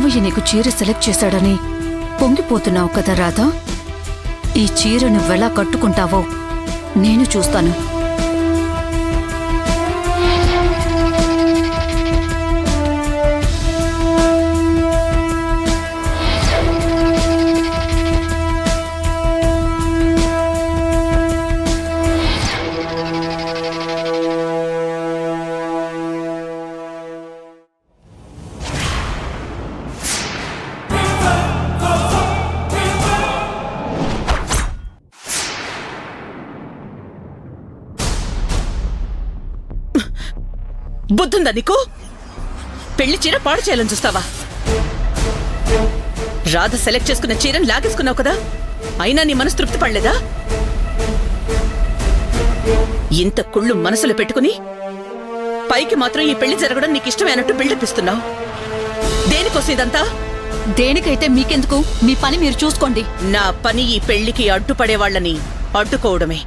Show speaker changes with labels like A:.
A: మామయ్య నీకు చీర సెలెక్ట్ చేశాడని పొంగిపోతున్నావు కదా రాధా. ఈ చీర నువ్వెలా కట్టుకుంటావో నేను చూస్తాను.
B: బుద్ధుందా నీకు? పెళ్లి చీర పాడు చేయాలని చూస్తావా? రాధ సెలెక్ట్ చేసుకున్న చీరను లాగేసుకున్నావు కదా, అయినా నీ మనసు తృప్తి పడలేదా? ఇంత కుళ్ళు మనసులో పెట్టుకుని పైకి మాత్రం ఈ పెళ్లి జరగడం నీకు ఇష్టమైనట్టు బిల్డపిస్తున్నావు. దేనికోసం ఇదంతా?
A: దేనికైతే మీకెందుకు? మీ పని మీరు చూసుకోండి.
B: నా పని ఈ పెళ్లికి అడ్డుపడే వాళ్ళని అడ్డుకోవడమే.